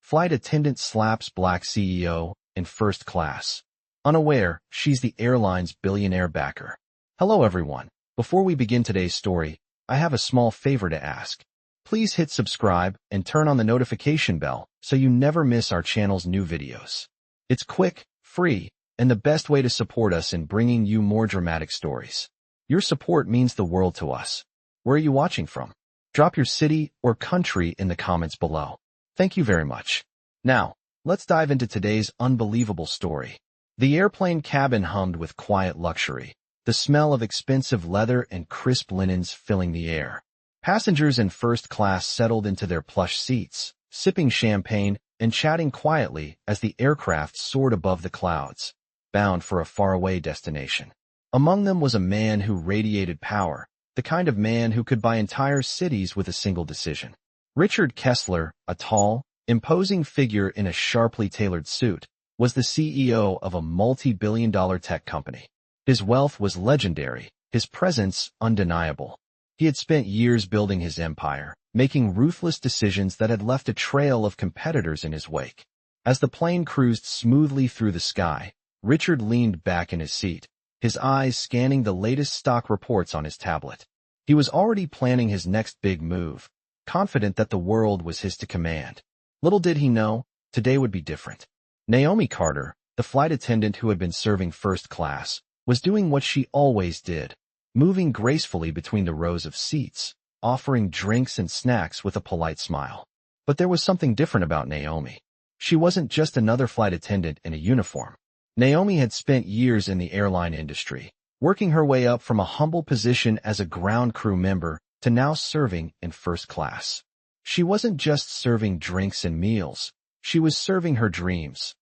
Flight attendant slaps black CEO in first class. Unaware, she's the airline's billionaire backer. Hello everyone. Before we begin today's story, I have a small favor to ask. Please hit subscribe and turn on the notification bell so you never miss our channel's new videos. It's quick, free, and the best way to support us in bringing you more dramatic stories. Your support means the world to us. Where are you watching from? Drop your city or country in the comments below. Thank you very much. Now, let's dive into today's unbelievable story. The airplane cabin hummed with quiet luxury, the smell of expensive leather and crisp linens filling the air. Passengers in first class settled into their plush seats, sipping champagne and chatting quietly as the aircraft soared above the clouds, bound for a faraway destination. Among them was a man who radiated power, the kind of man who could buy entire cities with a single decision. Richard Kessler, a tall, imposing figure in a sharply tailored suit, was the CEO of a multi-billion-dollar tech company. His wealth was legendary, his presence undeniable. He had spent years building his empire, making ruthless decisions that had left a trail of competitors in his wake. As the plane cruised smoothly through the sky, Richard leaned back in his seat, his eyes scanning the latest stock reports on his tablet. He was already planning his next big move, confident that the world was his to command. Little did he know, today would be different. Naomi Carter, the flight attendant who had been serving first class, was doing what she always did, moving gracefully between the rows of seats, offering drinks and snacks with a polite smile. But there was something different about Naomi. She wasn't just another flight attendant in a uniform. Naomi had spent years in the airline industry, working her way up from a humble position as a ground crew member to now serving in first class. She wasn't just serving drinks and meals. She was serving her dreams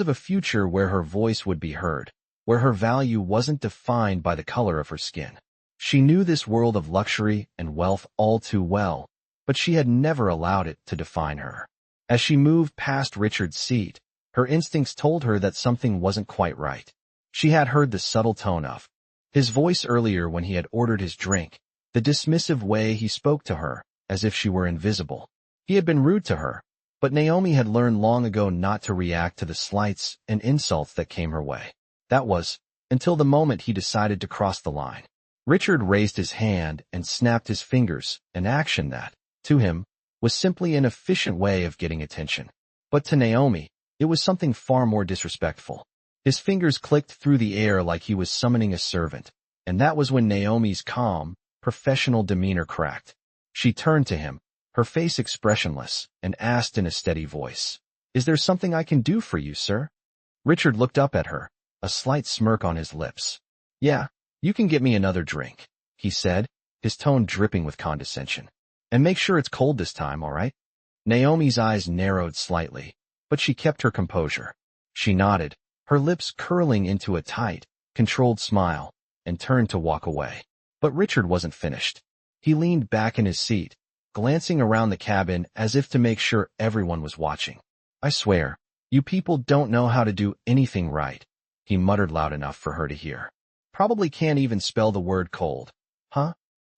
of a future where her voice would be heard, where her value wasn't defined by the color of her skin. She knew this world of luxury and wealth all too well, but she had never allowed it to define her. As she moved past Richard's seat, her instincts told her that something wasn't quite right. She had heard the subtle tone of his voice earlier when he had ordered his drink, the dismissive way he spoke to her, as if she were invisible. He had been rude to her, but Naomi had learned long ago not to react to the slights and insults that came her way. That was, until the moment he decided to cross the line. Richard raised his hand and snapped his fingers, an action that, to him, was simply an efficient way of getting attention. But to Naomi, it was something far more disrespectful. His fingers clicked through the air like he was summoning a servant, and that was when Naomi's calm, professional demeanor cracked. She turned to him, her face expressionless, and asked in a steady voice, "Is there something I can do for you, sir?" Richard looked up at her, a slight smirk on his lips. "Yeah, you can get me another drink," he said, his tone dripping with condescension. "And make sure it's cold this time, all right?" Naomi's eyes narrowed slightly, but she kept her composure. She nodded, her lips curling into a tight, controlled smile, and turned to walk away. But Richard wasn't finished. He leaned back in his seat, glancing around the cabin as if to make sure everyone was watching. "I swear, you people don't know how to do anything right," he muttered loud enough for her to hear. "Probably can't even spell the word cold." "Huh?"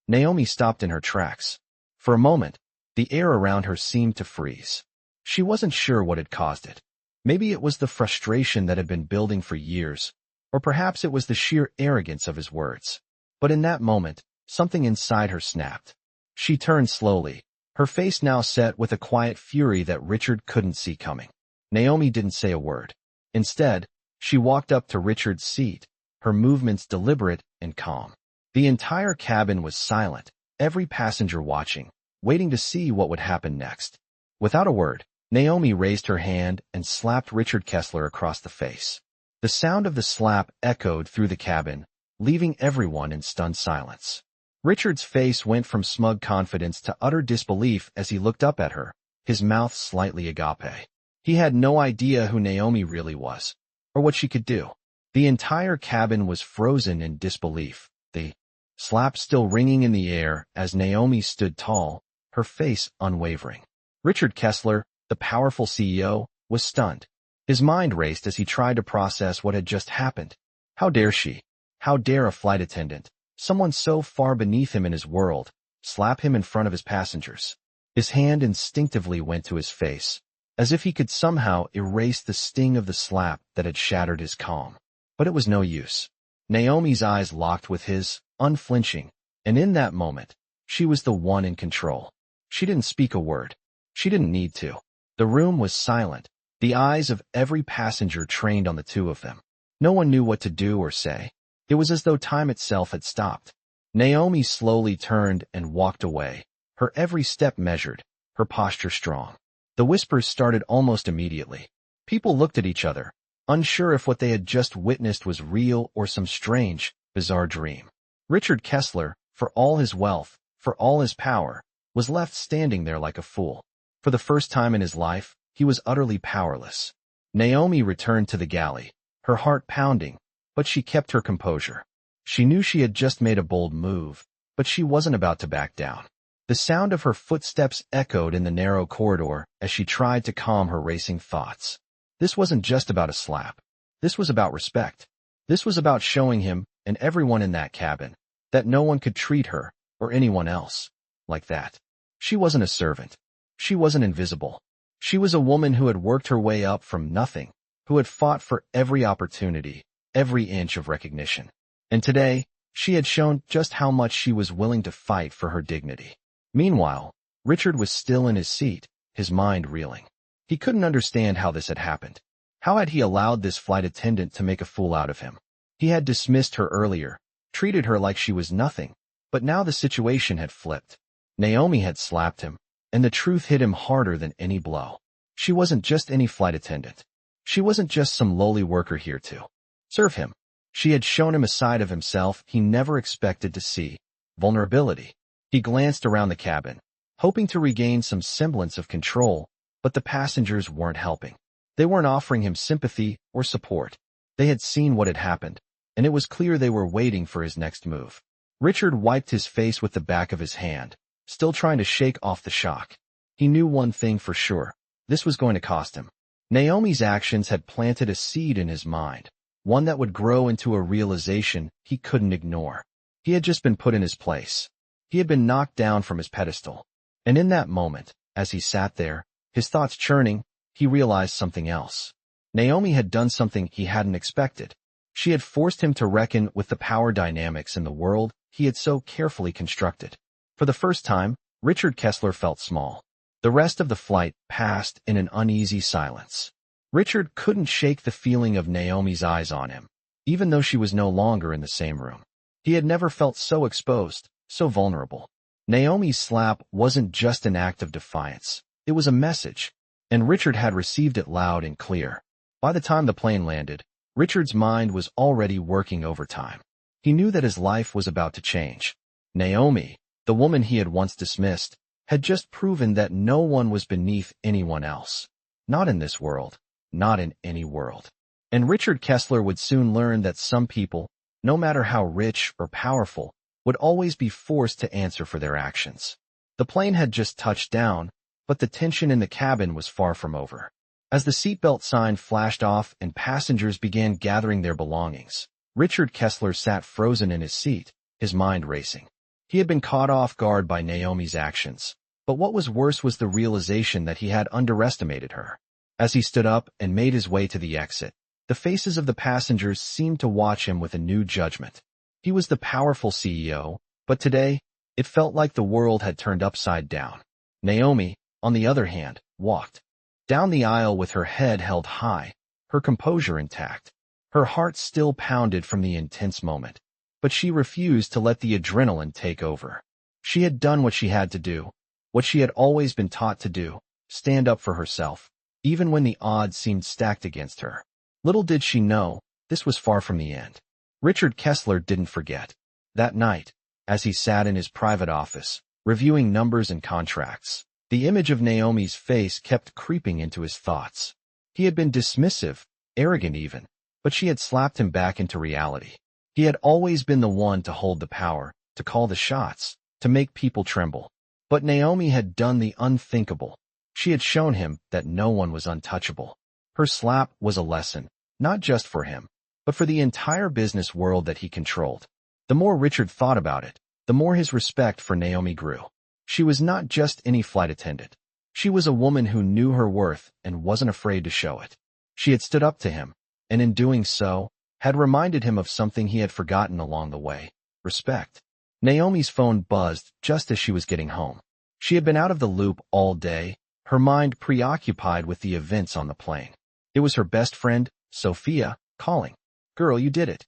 Naomi stopped in her tracks. For a moment, the air around her seemed to freeze. She wasn't sure what had caused it. Maybe it was the frustration that had been building for years, or perhaps it was the sheer arrogance of his words. But in that moment, something inside her snapped. She turned slowly, her face now set with a quiet fury that Richard couldn't see coming. Naomi didn't say a word. Instead, she walked up to Richard's seat, her movements deliberate and calm. The entire cabin was silent, every passenger watching, waiting to see what would happen next. Without a word, Naomi raised her hand and slapped Richard Kessler across the face. The sound of the slap echoed through the cabin, leaving everyone in stunned silence. Richard's face went from smug confidence to utter disbelief as he looked up at her, his mouth slightly agape. He had no idea who Naomi really was, or what she could do. The entire cabin was frozen in disbelief, the slap still ringing in the air as Naomi stood tall, her face unwavering. Richard Kessler, the powerful CEO, was stunned. His mind raced as he tried to process what had just happened. How dare she? How dare a flight attendant, someone so far beneath him in his world, slap him in front of his passengers? His hand instinctively went to his face, as if he could somehow erase the sting of the slap that had shattered his calm. But it was no use. Naomi's eyes locked with his, unflinching, and in that moment, she was the one in control. She didn't speak a word. She didn't need to. The room was silent, the eyes of every passenger trained on the two of them. No one knew what to do or say. It was as though time itself had stopped. Naomi slowly turned and walked away, her every step measured, her posture strong. The whispers started almost immediately. People looked at each other, unsure if what they had just witnessed was real or some strange, bizarre dream. Richard Kessler, for all his wealth, for all his power, was left standing there like a fool. For the first time in his life, he was utterly powerless. Naomi returned to the galley, her heart pounding, but she kept her composure. She knew she had just made a bold move, but she wasn't about to back down. The sound of her footsteps echoed in the narrow corridor as she tried to calm her racing thoughts. This wasn't just about a slap. This was about respect. This was about showing him, and everyone in that cabin, that no one could treat her, or anyone else, like that. She wasn't a servant. She wasn't invisible. She was a woman who had worked her way up from nothing, who had fought for every opportunity, every inch of recognition. And today, she had shown just how much she was willing to fight for her dignity. Meanwhile, Richard was still in his seat, his mind reeling. He couldn't understand how this had happened. How had he allowed this flight attendant to make a fool out of him? He had dismissed her earlier, treated her like she was nothing, but now the situation had flipped. Naomi had slapped him, and the truth hit him harder than any blow. She wasn't just any flight attendant. She wasn't just some lowly worker here to serve him. She had shown him a side of himself he never expected to see, vulnerability. He glanced around the cabin, hoping to regain some semblance of control, but the passengers weren't helping. They weren't offering him sympathy or support. They had seen what had happened, and it was clear they were waiting for his next move. Richard wiped his face with the back of his hand, still trying to shake off the shock. He knew one thing for sure. This was going to cost him. Naomi's actions had planted a seed in his mind, one that would grow into a realization he couldn't ignore. He had just been put in his place. He had been knocked down from his pedestal. And in that moment, as he sat there, his thoughts churning, he realized something else. Naomi had done something he hadn't expected. She had forced him to reckon with the power dynamics in the world he had so carefully constructed. For the first time, Richard Kessler felt small. The rest of the flight passed in an uneasy silence. Richard couldn't shake the feeling of Naomi's eyes on him, even though she was no longer in the same room. He had never felt so exposed, so vulnerable. Naomi's slap wasn't just an act of defiance. It was a message, and Richard had received it loud and clear. By the time the plane landed, Richard's mind was already working overtime. He knew that his life was about to change. Naomi, the woman he had once dismissed, had just proven that no one was beneath anyone else. Not in this world, not in any world. And Richard Kessler would soon learn that some people, no matter how rich or powerful, would always be forced to answer for their actions. The plane had just touched down, but the tension in the cabin was far from over. As the seatbelt sign flashed off and passengers began gathering their belongings, Richard Kessler sat frozen in his seat, his mind racing. He had been caught off guard by Naomi's actions, but what was worse was the realization that he had underestimated her. As he stood up and made his way to the exit, the faces of the passengers seemed to watch him with a new judgment. He was the powerful CEO, but today, it felt like the world had turned upside down. Naomi, on the other hand, walked down the aisle with her head held high, her composure intact. Her heart still pounded from the intense moment, but she refused to let the adrenaline take over. She had done what she had to do, what she had always been taught to do, stand up for herself, even when the odds seemed stacked against her. Little did she know, this was far from the end. Richard Kessler didn't forget. That night, as he sat in his private office, reviewing numbers and contracts, the image of Naomi's face kept creeping into his thoughts. He had been dismissive, arrogant even, but she had slapped him back into reality. He had always been the one to hold the power, to call the shots, to make people tremble. But Naomi had done the unthinkable. She had shown him that no one was untouchable. Her slap was a lesson, not just for him, but for the entire business world that he controlled. The more Richard thought about it, the more his respect for Naomi grew. She was not just any flight attendant. She was a woman who knew her worth and wasn't afraid to show it. She had stood up to him, and in doing so, had reminded him of something he had forgotten along the way: respect. Naomi's phone buzzed just as she was getting home. She had been out of the loop all day, her mind preoccupied with the events on the plane. It was her best friend, Sophia, calling. "Girl, you did it!"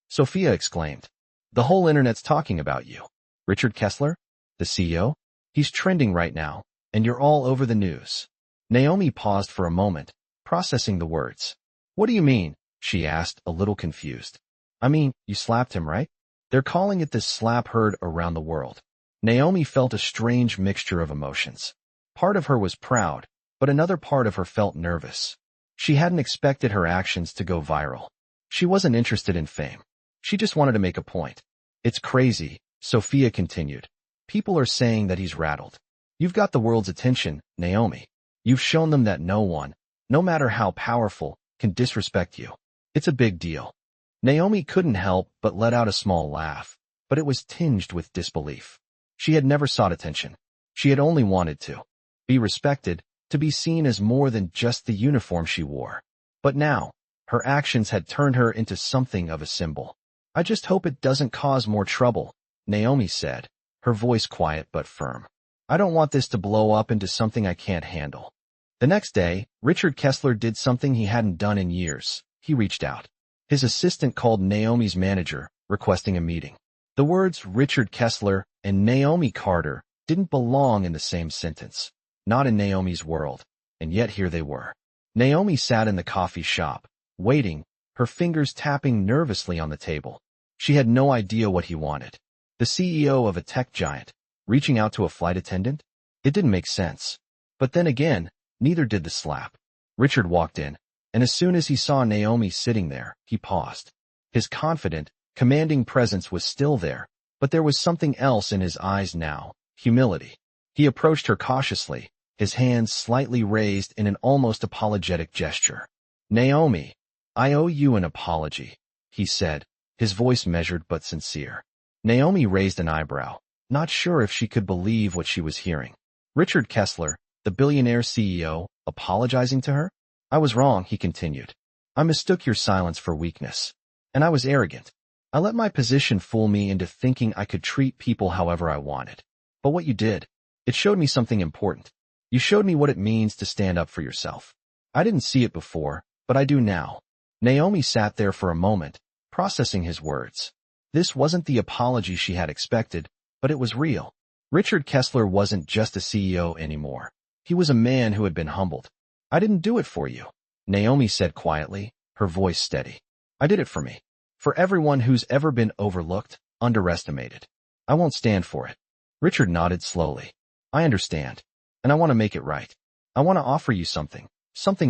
Sophia exclaimed. "The whole internet's talking about you. Richard Kessler, the CEO? He's trending right now, and you're all over the news." Naomi paused for a moment, processing the words. "What do you mean?" she asked, a little confused. "I mean, you slapped him, right? They're calling it this slap heard around the world." Naomi felt a strange mixture of emotions. Part of her was proud, but another part of her felt nervous. She hadn't expected her actions to go viral. She wasn't interested in fame. She just wanted to make a point. "It's crazy," Sophia continued. "People are saying that he's rattled. You've got the world's attention, Naomi. You've shown them that no one, no matter how powerful, can disrespect you. It's a big deal." Naomi couldn't help but let out a small laugh, but it was tinged with disbelief. She had never sought attention. She had only wanted to be respected, to be seen as more than just the uniform she wore. But now, her actions had turned her into something of a symbol. "I just hope it doesn't cause more trouble," Naomi said, her voice quiet but firm. "I don't want this to blow up into something I can't handle." The next day, Richard Kessler did something he hadn't done in years. He reached out. His assistant called Naomi's manager, requesting a meeting. The words Richard Kessler and Naomi Carter didn't belong in the same sentence. Not in Naomi's world, and yet here they were. Naomi sat in the coffee shop, waiting, her fingers tapping nervously on the table. She had no idea what he wanted. The CEO of a tech giant, reaching out to a flight attendant? It didn't make sense. But then again, neither did the slap. Richard walked in, and as soon as he saw Naomi sitting there, he paused. His confident, commanding presence was still there, but there was something else in his eyes now: humility. He approached her cautiously, his hands slightly raised in an almost apologetic gesture. "Naomi, I owe you an apology," he said, his voice measured but sincere. Naomi raised an eyebrow, not sure if she could believe what she was hearing. Richard Kessler, the billionaire CEO, apologizing to her? "I was wrong," he continued. "I mistook your silence for weakness. And I was arrogant. I let my position fool me into thinking I could treat people however I wanted. But what you did, it showed me something important. You showed me what it means to stand up for yourself. I didn't see it before, but I do now." Naomi sat there for a moment, processing his words. This wasn't the apology she had expected, but it was real. Richard Kessler wasn't just a CEO anymore. He was a man who had been humbled. "I didn't do it for you," Naomi said quietly, her voice steady. "I did it for me. For everyone who's ever been overlooked, underestimated. I won't stand for it." Richard nodded slowly. "I understand. And I want to make it right. I want to offer you something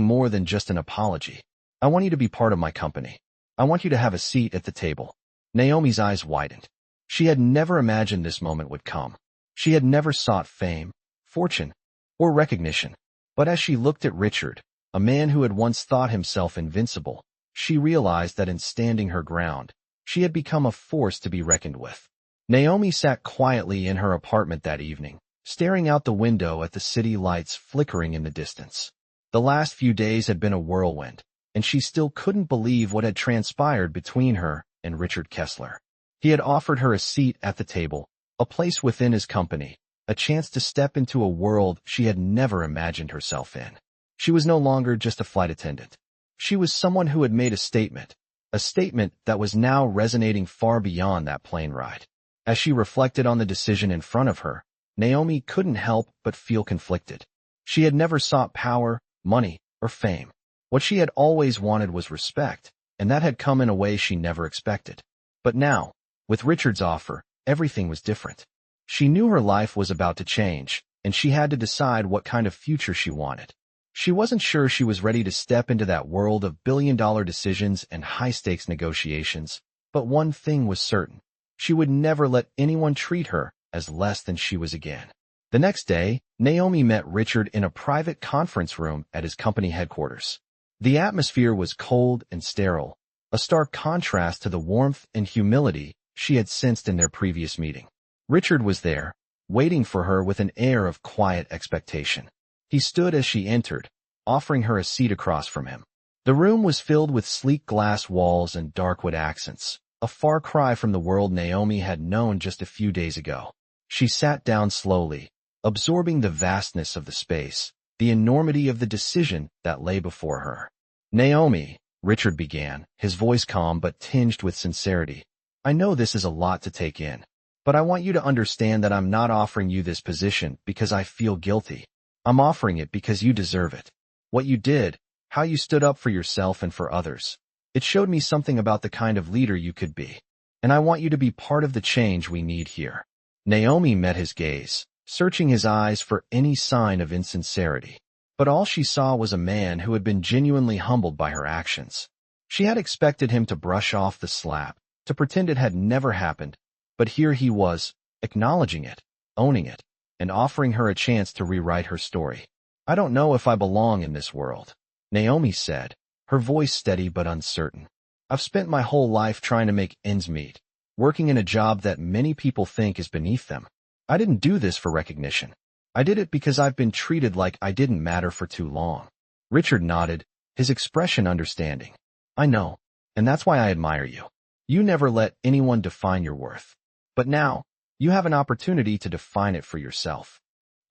more than just an apology. I want you to be part of my company. I want you to have a seat at the table." Naomi's eyes widened. She had never imagined this moment would come. She had never sought fame, fortune, or recognition. But as she looked at Richard, a man who had once thought himself invincible, she realized that in standing her ground, she had become a force to be reckoned with. Naomi sat quietly in her apartment that evening, staring out the window at the city lights flickering in the distance. The last few days had been a whirlwind, and she still couldn't believe what had transpired between her and Richard Kessler. He had offered her a seat at the table, a place within his company, a chance to step into a world she had never imagined herself in. She was no longer just a flight attendant. She was someone who had made a statement that was now resonating far beyond that plane ride. As she reflected on the decision in front of her, Naomi couldn't help but feel conflicted. She had never sought power, money, or fame. What she had always wanted was respect, and that had come in a way she never expected. But now, with Richard's offer, everything was different. She knew her life was about to change, and she had to decide what kind of future she wanted. She wasn't sure she was ready to step into that world of billion-dollar decisions and high-stakes negotiations, but one thing was certain. She would never let anyone treat her as less than she was again. The next day, Naomi met Richard in a private conference room at his company headquarters. The atmosphere was cold and sterile, a stark contrast to the warmth and humility she had sensed in their previous meeting. Richard was there, waiting for her with an air of quiet expectation. He stood as she entered, offering her a seat across from him. The room was filled with sleek glass walls and dark wood accents, a far cry from the world Naomi had known just a few days ago. She sat down slowly, absorbing the vastness of the space, the enormity of the decision that lay before her. "Naomi," Richard began, his voice calm but tinged with sincerity, "I know this is a lot to take in, but I want you to understand that I'm not offering you this position because I feel guilty. I'm offering it because you deserve it. What you did, how you stood up for yourself and for others, it showed me something about the kind of leader you could be. And I want you to be part of the change we need here." Naomi met his gaze, searching his eyes for any sign of insincerity. But all she saw was a man who had been genuinely humbled by her actions. She had expected him to brush off the slap, to pretend it had never happened, but here he was, acknowledging it, owning it, and offering her a chance to rewrite her story. "I don't know if I belong in this world," Naomi said, her voice steady but uncertain. "I've spent my whole life trying to make ends meet, working in a job that many people think is beneath them. I didn't do this for recognition. I did it because I've been treated like I didn't matter for too long." Richard nodded, his expression understanding. "I know, and that's why I admire you. You never let anyone define your worth. But now, you have an opportunity to define it for yourself."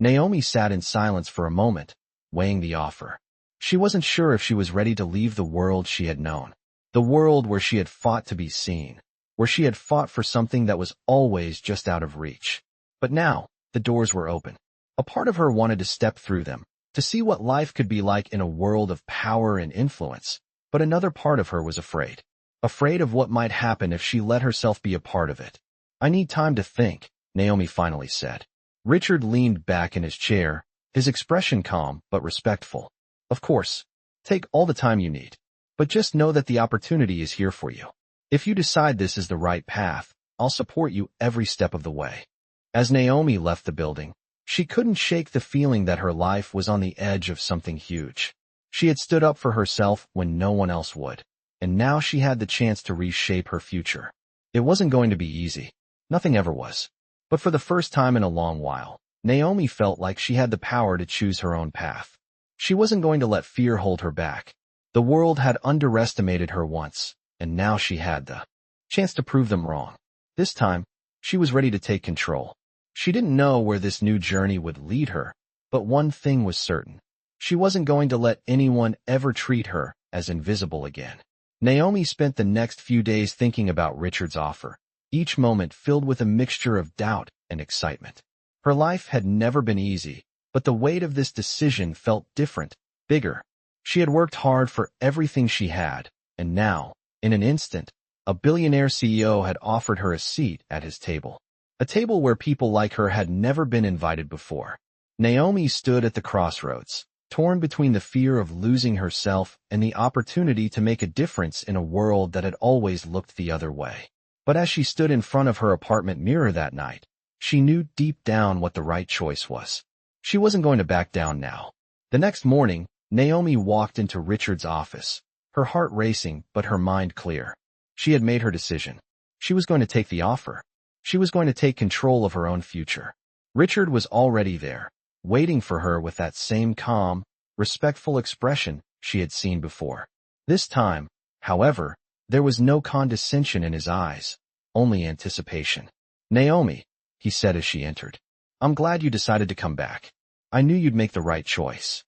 Naomi sat in silence for a moment, weighing the offer. She wasn't sure if she was ready to leave the world she had known, the world where she had fought to be seen, where she had fought for something that was always just out of reach. But now, the doors were open. A part of her wanted to step through them, to see what life could be like in a world of power and influence, but another part of her was afraid. Afraid of what might happen if she let herself be a part of it. "I need time to think," Naomi finally said. Richard leaned back in his chair, his expression calm but respectful. "Of course, take all the time you need. But just know that the opportunity is here for you. If you decide this is the right path, I'll support you every step of the way." As Naomi left the building, she couldn't shake the feeling that her life was on the edge of something huge. She had stood up for herself when no one else would, and now she had the chance to reshape her future. It wasn't going to be easy. Nothing ever was. But for the first time in a long while, Naomi felt like she had the power to choose her own path. She wasn't going to let fear hold her back. The world had underestimated her once, and now she had the chance to prove them wrong. This time, she was ready to take control. She didn't know where this new journey would lead her, but one thing was certain. She wasn't going to let anyone ever treat her as invisible again. Naomi spent the next few days thinking about Richard's offer, each moment filled with a mixture of doubt and excitement. Her life had never been easy, but the weight of this decision felt different, bigger. She had worked hard for everything she had, and now, in an instant, a billionaire CEO had offered her a seat at his table. A table where people like her had never been invited before. Naomi stood at the crossroads, torn between the fear of losing herself and the opportunity to make a difference in a world that had always looked the other way. But as she stood in front of her apartment mirror that night, she knew deep down what the right choice was. She wasn't going to back down now. The next morning, Naomi walked into Richard's office, her heart racing but her mind clear. She had made her decision. She was going to take the offer. She was going to take control of her own future. Richard was already there, waiting for her with that same calm, respectful expression she had seen before. This time, however, there was no condescension in his eyes, only anticipation. "Naomi," he said as she entered, "I'm glad you decided to come back. I knew you'd make the right choice."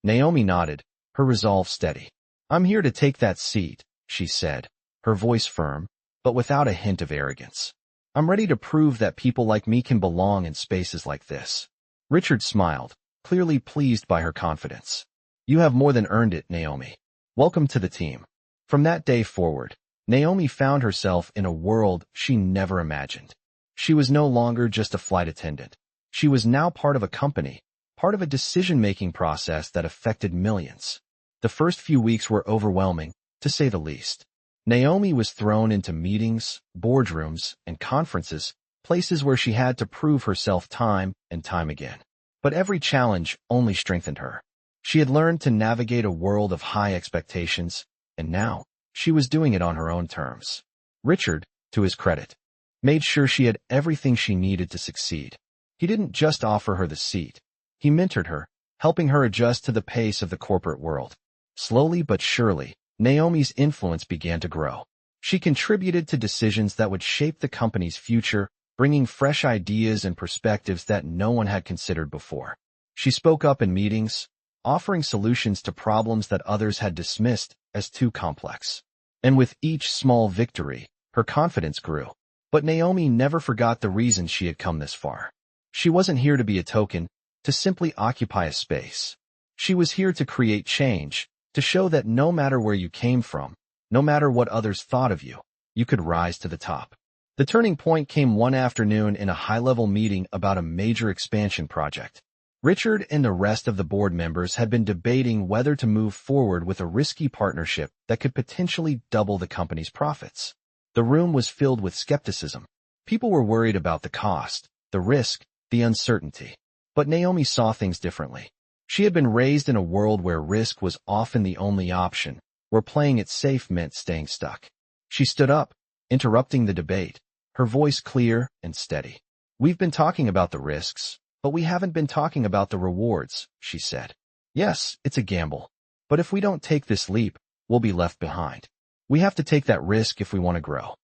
Naomi nodded, her resolve steady. "I'm here to take that seat," she said, her voice firm, but without a hint of arrogance. "I'm ready to prove that people like me can belong in spaces like this." Richard smiled, clearly pleased by her confidence. "You have more than earned it, Naomi. Welcome to the team." From that day forward, Naomi found herself in a world she never imagined. She was no longer just a flight attendant. She was now part of a company, part of a decision-making process that affected millions. The first few weeks were overwhelming, to say the least. Naomi was thrown into meetings, boardrooms, and conferences, places where she had to prove herself time and time again. But every challenge only strengthened her. She had learned to navigate a world of high expectations, and now, she was doing it on her own terms. Richard, to his credit, made sure she had everything she needed to succeed. He didn't just offer her the seat. He mentored her, helping her adjust to the pace of the corporate world. Slowly but surely, Naomi's influence began to grow. She contributed to decisions that would shape the company's future, bringing fresh ideas and perspectives that no one had considered before. She spoke up in meetings, offering solutions to problems that others had dismissed as too complex. And with each small victory, her confidence grew. But Naomi never forgot the reason she had come this far. She wasn't here to be a token, to simply occupy a space. She was here to create change, to show that no matter where you came from, no matter what others thought of you, you could rise to the top. The turning point came one afternoon in a high-level meeting about a major expansion project. Richard and the rest of the board members had been debating whether to move forward with a risky partnership that could potentially double the company's profits. The room was filled with skepticism. People were worried about the cost, the risk, the uncertainty. But Naomi saw things differently. She had been raised in a world where risk was often the only option, where playing it safe meant staying stuck. She stood up, interrupting the debate, her voice clear and steady. "We've been talking about the risks, but we haven't been talking about the rewards," she said. "Yes, it's a gamble. But if we don't take this leap, we'll be left behind. We have to take that risk if we want to grow."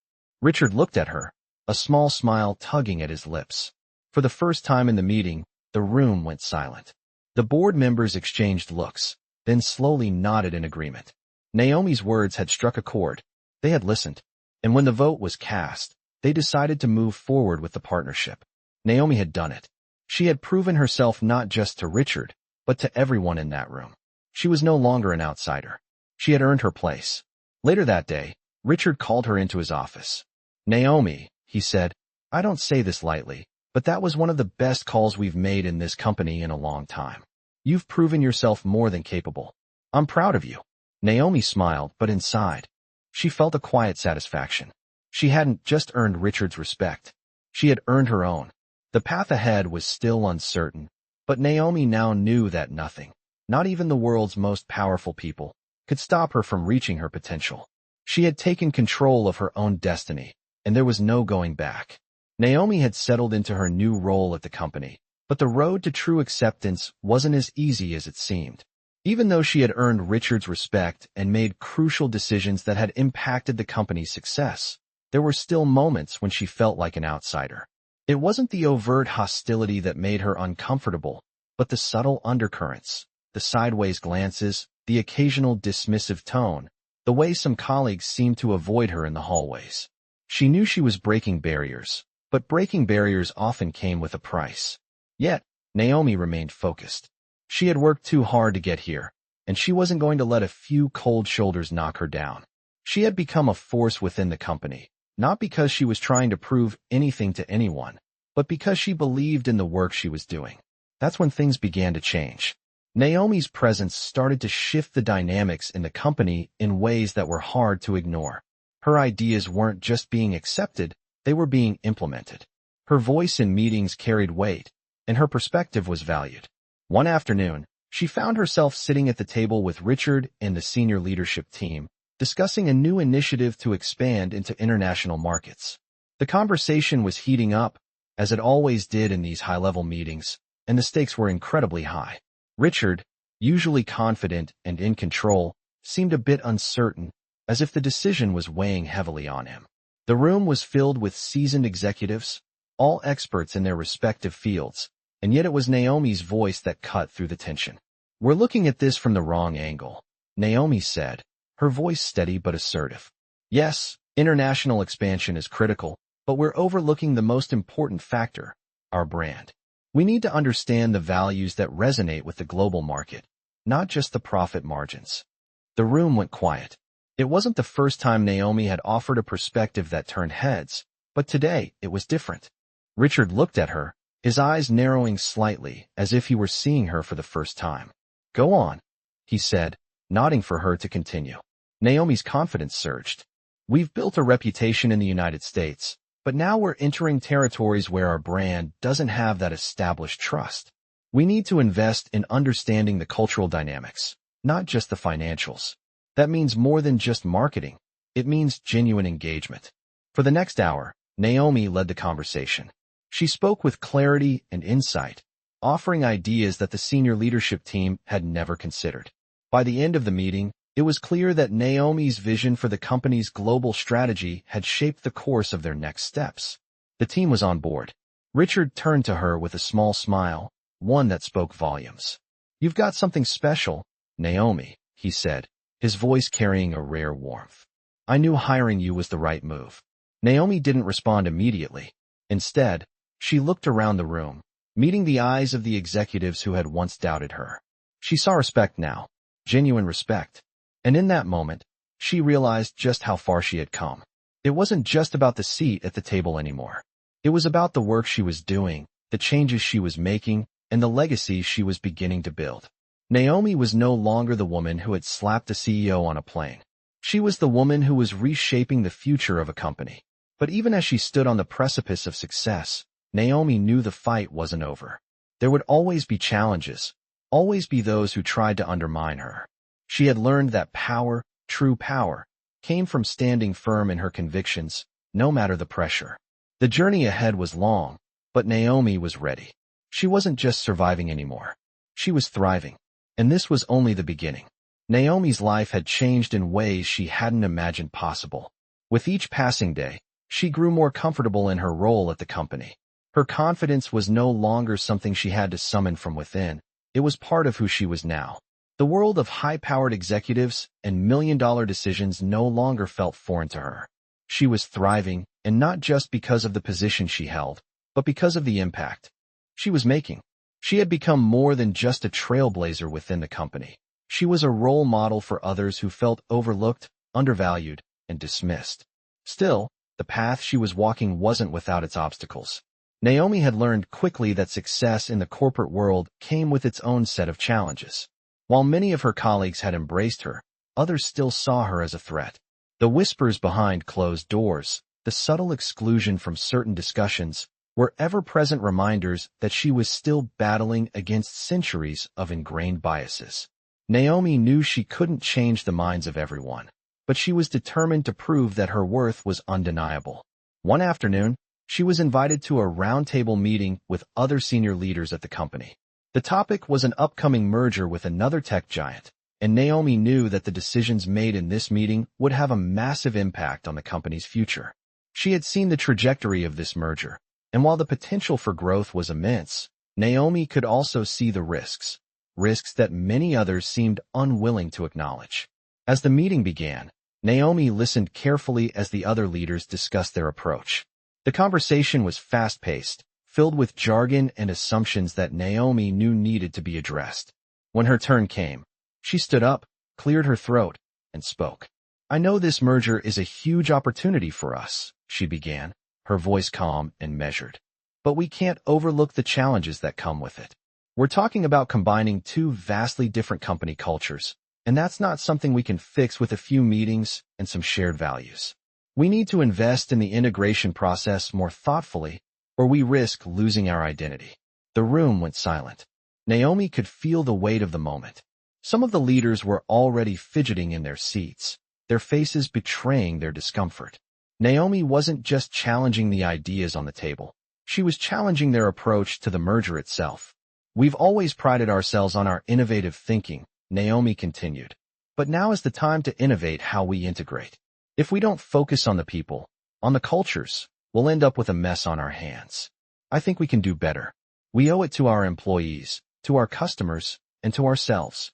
Richard looked at her, a small smile tugging at his lips. For the first time in the meeting, the room went silent. The board members exchanged looks, then slowly nodded in agreement. Naomi's words had struck a chord. They had listened. And when the vote was cast, they decided to move forward with the partnership. Naomi had done it. She had proven herself not just to Richard, but to everyone in that room. She was no longer an outsider. She had earned her place. Later that day, Richard called her into his office. "Naomi," he said, "I don't say this lightly, but that was one of the best calls we've made in this company in a long time. You've proven yourself more than capable. I'm proud of you." Naomi smiled, but inside, she felt a quiet satisfaction. She hadn't just earned Richard's respect. She had earned her own. The path ahead was still uncertain, but Naomi now knew that nothing, not even the world's most powerful people, could stop her from reaching her potential. She had taken control of her own destiny, and there was no going back. Naomi had settled into her new role at the company, but the road to true acceptance wasn't as easy as it seemed. Even though she had earned Richard's respect and made crucial decisions that had impacted the company's success, there were still moments when she felt like an outsider. It wasn't the overt hostility that made her uncomfortable, but the subtle undercurrents, the sideways glances, the occasional dismissive tone, the way some colleagues seemed to avoid her in the hallways. She knew she was breaking barriers, but breaking barriers often came with a price. Yet, Naomi remained focused. She had worked too hard to get here, and she wasn't going to let a few cold shoulders knock her down. She had become a force within the company, not because she was trying to prove anything to anyone, but because she believed in the work she was doing. That's when things began to change. Naomi's presence started to shift the dynamics in the company in ways that were hard to ignore. Her ideas weren't just being accepted, they were being implemented. Her voice in meetings carried weight, and her perspective was valued. One afternoon, she found herself sitting at the table with Richard and the senior leadership team, discussing a new initiative to expand into international markets. The conversation was heating up, as it always did in these high-level meetings, and the stakes were incredibly high. Richard, usually confident and in control, seemed a bit uncertain, as if the decision was weighing heavily on him. The room was filled with seasoned executives, all experts in their respective fields, and yet it was Naomi's voice that cut through the tension. "We're looking at this from the wrong angle," Naomi said, her voice steady but assertive. "Yes, international expansion is critical, but we're overlooking the most important factor, our brand. We need to understand the values that resonate with the global market, not just the profit margins." The room went quiet. It wasn't the first time Naomi had offered a perspective that turned heads, but today it was different. Richard looked at her, his eyes narrowing slightly as if he were seeing her for the first time. "Go on," he said, nodding for her to continue. Naomi's confidence surged. "We've built a reputation in the United States, but now we're entering territories where our brand doesn't have that established trust. We need to invest in understanding the cultural dynamics, not just the financials. That means more than just marketing. It means genuine engagement." For the next hour, Naomi led the conversation. She spoke with clarity and insight, offering ideas that the senior leadership team had never considered. By the end of the meeting, it was clear that Naomi's vision for the company's global strategy had shaped the course of their next steps. The team was on board. Richard turned to her with a small smile, one that spoke volumes. "You've got something special, Naomi," he said, his voice carrying a rare warmth. "I knew hiring you was the right move." Naomi didn't respond immediately. Instead, she looked around the room, meeting the eyes of the executives who had once doubted her. She saw respect now, genuine respect. And in that moment, she realized just how far she had come. It wasn't just about the seat at the table anymore. It was about the work she was doing, the changes she was making, and the legacy she was beginning to build. Naomi was no longer the woman who had slapped the CEO on a plane. She was the woman who was reshaping the future of a company. But even as she stood on the precipice of success, Naomi knew the fight wasn't over. There would always be challenges, always be those who tried to undermine her. She had learned that power, true power, came from standing firm in her convictions, no matter the pressure. The journey ahead was long, but Naomi was ready. She wasn't just surviving anymore. She was thriving. And this was only the beginning. Naomi's life had changed in ways she hadn't imagined possible. With each passing day, she grew more comfortable in her role at the company. Her confidence was no longer something she had to summon from within. It was part of who she was now. The world of high-powered executives and million-dollar decisions no longer felt foreign to her. She was thriving, and not just because of the position she held, but because of the impact she was making. She had become more than just a trailblazer within the company. She was a role model for others who felt overlooked, undervalued, and dismissed. Still, the path she was walking wasn't without its obstacles. Naomi had learned quickly that success in the corporate world came with its own set of challenges. While many of her colleagues had embraced her, others still saw her as a threat. The whispers behind closed doors, the subtle exclusion from certain discussions, were ever-present reminders that she was still battling against centuries of ingrained biases. Naomi knew she couldn't change the minds of everyone, but she was determined to prove that her worth was undeniable. One afternoon, she was invited to a roundtable meeting with other senior leaders at the company. The topic was an upcoming merger with another tech giant, and Naomi knew that the decisions made in this meeting would have a massive impact on the company's future. She had seen the trajectory of this merger, and while the potential for growth was immense, Naomi could also see the risks that many others seemed unwilling to acknowledge. As the meeting began, Naomi listened carefully as the other leaders discussed their approach. The conversation was fast-paced, filled with jargon and assumptions that Naomi knew needed to be addressed. When her turn came, she stood up, cleared her throat, and spoke. "I know this merger is a huge opportunity for us," she began, her voice calm and measured. "But we can't overlook the challenges that come with it. We're talking about combining two vastly different company cultures, and that's not something we can fix with a few meetings and some shared values. We need to invest in the integration process more thoughtfully, or we risk losing our identity." The room went silent. Naomi could feel the weight of the moment. Some of the leaders were already fidgeting in their seats, their faces betraying their discomfort. Naomi wasn't just challenging the ideas on the table. She was challenging their approach to the merger itself. "We've always prided ourselves on our innovative thinking," Naomi continued. "But now is the time to innovate how we integrate. If we don't focus on the people, on the cultures, we'll end up with a mess on our hands. I think we can do better. We owe it to our employees, to our customers, and to ourselves."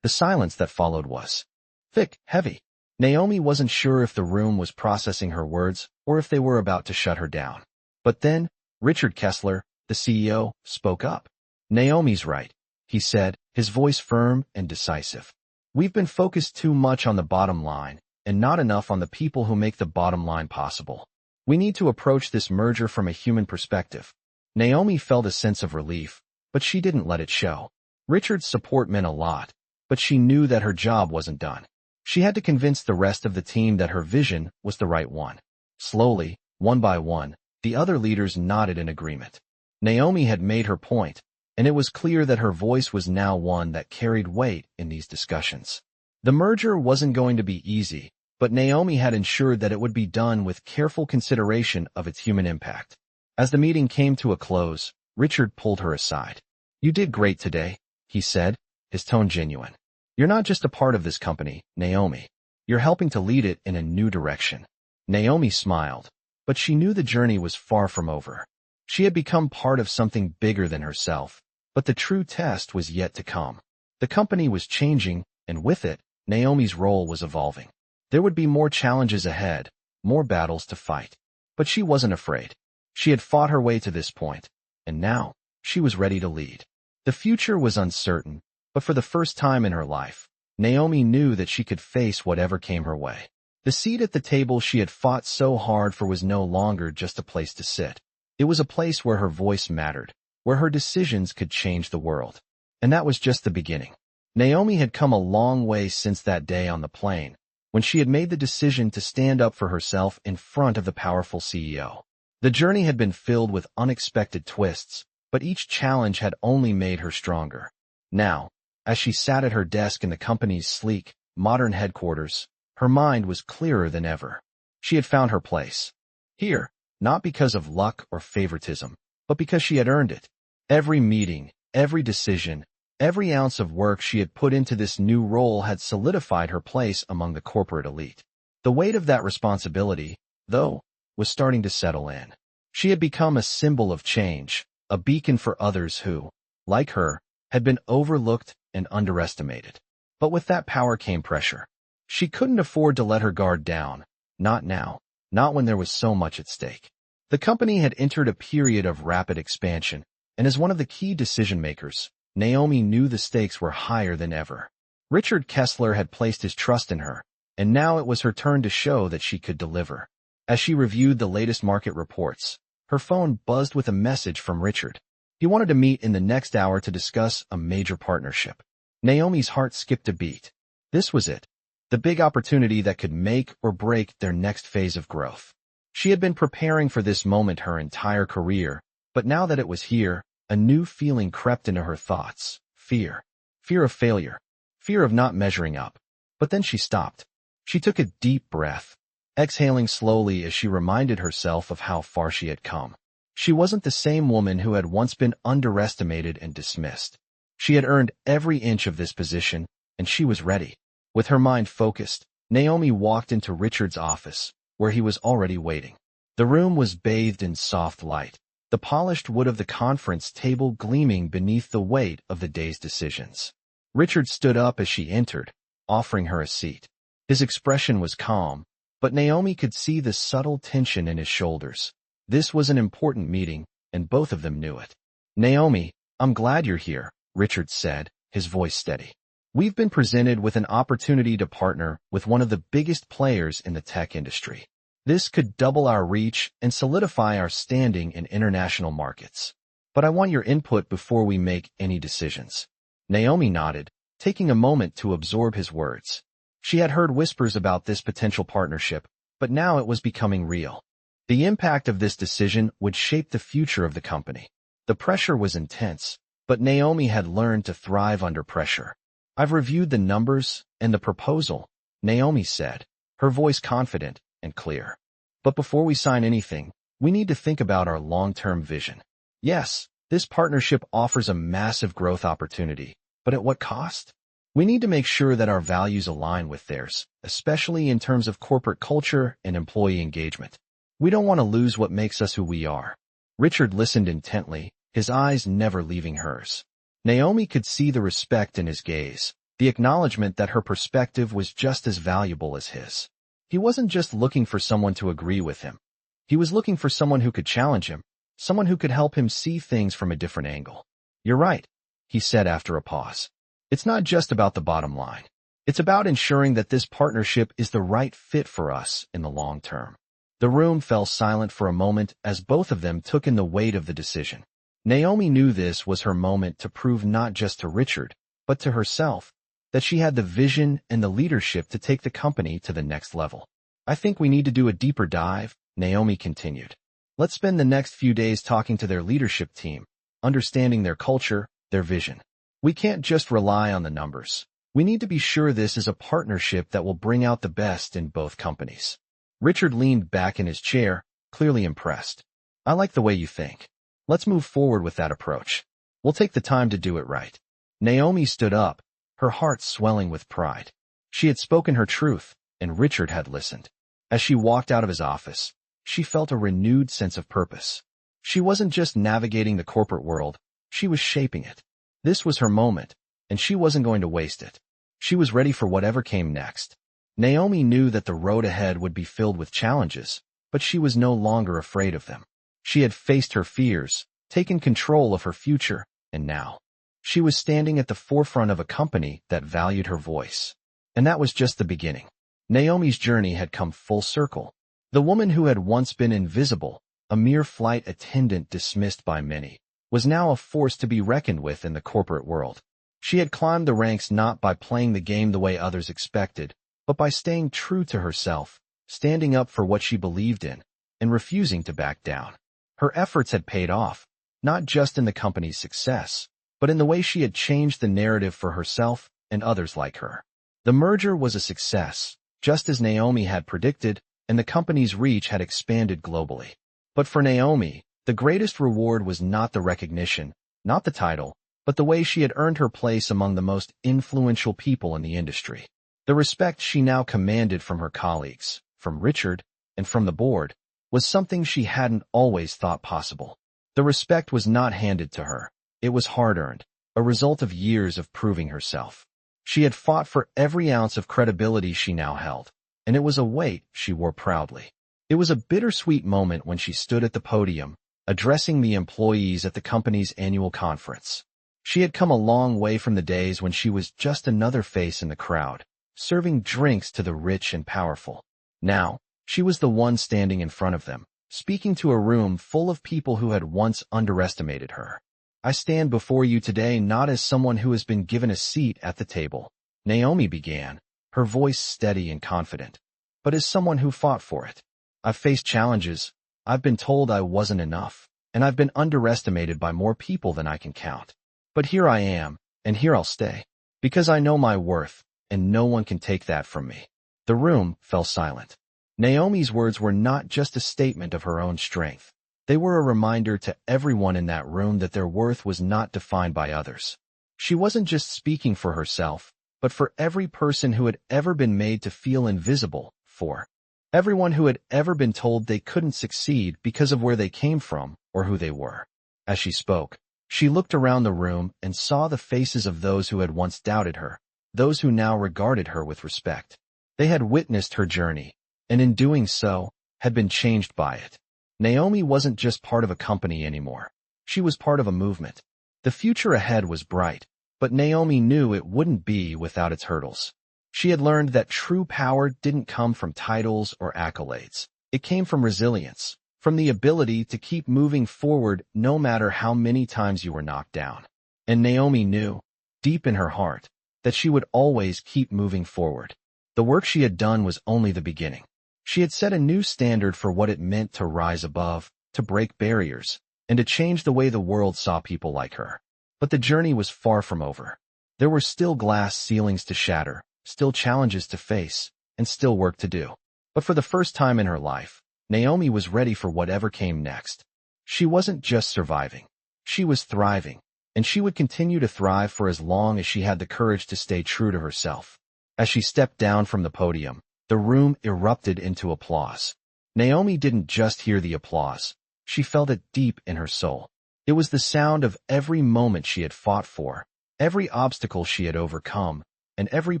The silence that followed was thick, heavy. Naomi wasn't sure if the room was processing her words or if they were about to shut her down. But then, Richard Kessler, the CEO, spoke up. "Naomi's right," he said, his voice firm and decisive. "We've been focused too much on the bottom line and not enough on the people who make the bottom line possible. We need to approach this merger from a human perspective." Naomi felt a sense of relief, but she didn't let it show. Richard's support meant a lot, but she knew that her job wasn't done. She had to convince the rest of the team that her vision was the right one. Slowly, one by one, the other leaders nodded in agreement. Naomi had made her point, and it was clear that her voice was now one that carried weight in these discussions. The merger wasn't going to be easy, but Naomi had ensured that it would be done with careful consideration of its human impact. As the meeting came to a close, Richard pulled her aside. You did great today, he said, his tone genuine. You're not just a part of this company, Naomi. You're helping to lead it in a new direction. Naomi smiled, but she knew the journey was far from over. She had become part of something bigger than herself, but the true test was yet to come. The company was changing, and with it, Naomi's role was evolving. There would be more challenges ahead, more battles to fight. But she wasn't afraid. She had fought her way to this point, and now, she was ready to lead. The future was uncertain, but for the first time in her life, Naomi knew that she could face whatever came her way. The seat at the table she had fought so hard for was no longer just a place to sit. It was a place where her voice mattered, where her decisions could change the world. And that was just the beginning. Naomi had come a long way since that day on the plane, when she had made the decision to stand up for herself in front of the powerful CEO. The journey had been filled with unexpected twists, but each challenge had only made her stronger. Now, as she sat at her desk in the company's sleek, modern headquarters, her mind was clearer than ever. She had found her place. Here, not because of luck or favoritism, but because she had earned it. Every meeting, every decision, every ounce of work she had put into this new role had solidified her place among the corporate elite. The weight of that responsibility, though, was starting to settle in. She had become a symbol of change, a beacon for others who, like her, had been overlooked and underestimated. But with that power came pressure. She couldn't afford to let her guard down, not now, not when there was so much at stake. The company had entered a period of rapid expansion, and as one of the key decision-makers, Naomi knew the stakes were higher than ever. Richard Kessler had placed his trust in her, and now it was her turn to show that she could deliver. As she reviewed the latest market reports, her phone buzzed with a message from Richard. He wanted to meet in the next hour to discuss a major partnership. Naomi's heart skipped a beat. This was it. The big opportunity that could make or break their next phase of growth. She had been preparing for this moment her entire career, but now that it was here, a new feeling crept into her thoughts. Fear. Fear of failure. Fear of not measuring up. But then she stopped. She took a deep breath, exhaling slowly as she reminded herself of how far she had come. She wasn't the same woman who had once been underestimated and dismissed. She had earned every inch of this position, and she was ready. With her mind focused, Naomi walked into Richard's office, where he was already waiting. The room was bathed in soft light, the polished wood of the conference table gleaming beneath the weight of the day's decisions. Richard stood up as she entered, offering her a seat. His expression was calm, but Naomi could see the subtle tension in his shoulders. This was an important meeting, and both of them knew it. "Naomi, I'm glad you're here," Richard said, his voice steady. "We've been presented with an opportunity to partner with one of the biggest players in the tech industry. This could double our reach and solidify our standing in international markets. But I want your input before we make any decisions." Naomi nodded, taking a moment to absorb his words. She had heard whispers about this potential partnership, but now it was becoming real. The impact of this decision would shape the future of the company. The pressure was intense, but Naomi had learned to thrive under pressure. "I've reviewed the numbers and the proposal," Naomi said, her voice confident and clear. "But before we sign anything, we need to think about our long-term vision. Yes, this partnership offers a massive growth opportunity, but at what cost? We need to make sure that our values align with theirs, especially in terms of corporate culture and employee engagement. We don't want to lose what makes us who we are." Richard listened intently, his eyes never leaving hers. Naomi could see the respect in his gaze, the acknowledgement that her perspective was just as valuable as his. He wasn't just looking for someone to agree with him. He was looking for someone who could challenge him, someone who could help him see things from a different angle. "You're right," he said after a pause. "It's not just about the bottom line. It's about ensuring that this partnership is the right fit for us in the long term." The room fell silent for a moment as both of them took in the weight of the decision. Naomi knew this was her moment to prove not just to Richard, but to herself, that she had the vision and the leadership to take the company to the next level. "I think we need to do a deeper dive," Naomi continued. "Let's spend the next few days talking to their leadership team, understanding their culture, their vision. We can't just rely on the numbers. We need to be sure this is a partnership that will bring out the best in both companies." Richard leaned back in his chair, clearly impressed. "I like the way you think. Let's move forward with that approach. We'll take the time to do it right. Naomi stood up, her heart swelling with pride. She had spoken her truth, and Richard had listened. As she walked out of his office, she felt a renewed sense of purpose. She wasn't just navigating the corporate world, she was shaping it. This was her moment, and she wasn't going to waste it. She was ready for whatever came next. Naomi knew that the road ahead would be filled with challenges, but she was no longer afraid of them. She had faced her fears, taken control of her future, and now she was standing at the forefront of a company that valued her voice. And that was just the beginning. Naomi's journey had come full circle. The woman who had once been invisible, a mere flight attendant dismissed by many, was now a force to be reckoned with in the corporate world. She had climbed the ranks not by playing the game the way others expected, but by staying true to herself, standing up for what she believed in, and refusing to back down. Her efforts had paid off, not just in the company's success, but in the way she had changed the narrative for herself and others like her. The merger was a success, just as Naomi had predicted, and the company's reach had expanded globally. But for Naomi, the greatest reward was not the recognition, not the title, but the way she had earned her place among the most influential people in the industry. The respect she now commanded from her colleagues, from Richard, and from the board, was something she hadn't always thought possible. The respect was not handed to her. It was hard-earned, a result of years of proving herself. She had fought for every ounce of credibility she now held, and it was a weight she wore proudly. It was a bittersweet moment when she stood at the podium, addressing the employees at the company's annual conference. She had come a long way from the days when she was just another face in the crowd, serving drinks to the rich and powerful. Now, she was the one standing in front of them, speaking to a room full of people who had once underestimated her. I stand before you today not as someone who has been given a seat at the table, Naomi began, her voice steady and confident, but as someone who fought for it. I've faced challenges, I've been told I wasn't enough, and I've been underestimated by more people than I can count. But here I am, and here I'll stay, because I know my worth, and no one can take that from me. The room fell silent. Naomi's words were not just a statement of her own strength. They were a reminder to everyone in that room that their worth was not defined by others. She wasn't just speaking for herself, but for every person who had ever been made to feel invisible, for everyone who had ever been told they couldn't succeed because of where they came from or who they were. As she spoke, she looked around the room and saw the faces of those who had once doubted her, those who now regarded her with respect. They had witnessed her journey, and in doing so, had been changed by it. Naomi wasn't just part of a company anymore. She was part of a movement. The future ahead was bright, but Naomi knew it wouldn't be without its hurdles. She had learned that true power didn't come from titles or accolades. It came from resilience, from the ability to keep moving forward no matter how many times you were knocked down. And Naomi knew, deep in her heart, that she would always keep moving forward. The work she had done was only the beginning. She had set a new standard for what it meant to rise above, to break barriers, and to change the way the world saw people like her. But the journey was far from over. There were still glass ceilings to shatter, still challenges to face, and still work to do. But for the first time in her life, Naomi was ready for whatever came next. She wasn't just surviving. She was thriving, and she would continue to thrive for as long as she had the courage to stay true to herself. As she stepped down from the podium, the room erupted into applause. Naomi didn't just hear the applause. She felt it deep in her soul. It was the sound of every moment she had fought for, every obstacle she had overcome, and every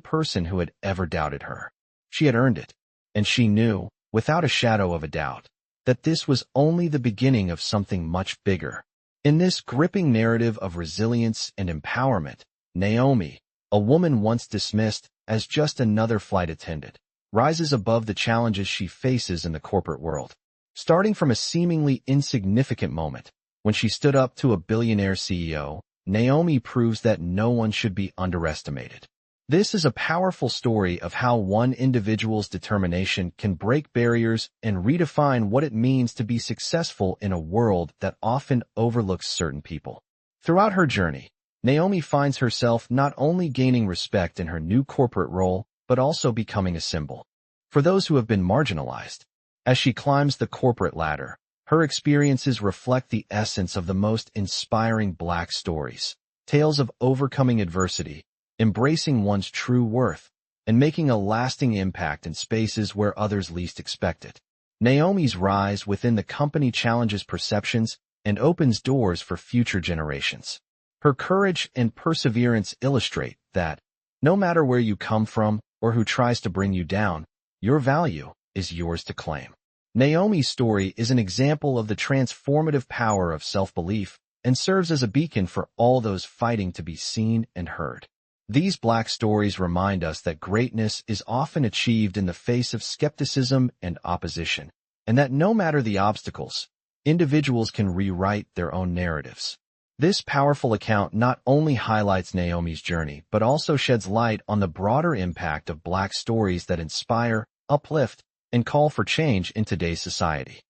person who had ever doubted her. She had earned it, and she knew, without a shadow of a doubt, that this was only the beginning of something much bigger. In this gripping narrative of resilience and empowerment, Naomi, a woman once dismissed as just another flight attendant, rises above the challenges she faces in the corporate world. Starting from a seemingly insignificant moment, when she stood up to a billionaire CEO, Naomi proves that no one should be underestimated. This is a powerful story of how one individual's determination can break barriers and redefine what it means to be successful in a world that often overlooks certain people. Throughout her journey, Naomi finds herself not only gaining respect in her new corporate role, but also becoming a symbol for those who have been marginalized. As she climbs the corporate ladder, Her experiences reflect the essence of the most inspiring Black stories, tales of overcoming adversity, embracing one's true worth, and making a lasting impact in spaces where others least expect it. Naomi's rise within the company challenges perceptions and opens doors for future generations. Her courage and perseverance illustrate that, no matter where you come from or who tries to bring you down, your value is yours to claim. Naomi's story is an example of the transformative power of self-belief and serves as a beacon for all those fighting to be seen and heard. These Black stories remind us that greatness is often achieved in the face of skepticism and opposition, and that no matter the obstacles, individuals can rewrite their own narratives. This powerful account not only highlights Naomi's journey, but also sheds light on the broader impact of Black stories that inspire, uplift, and call for change in today's society.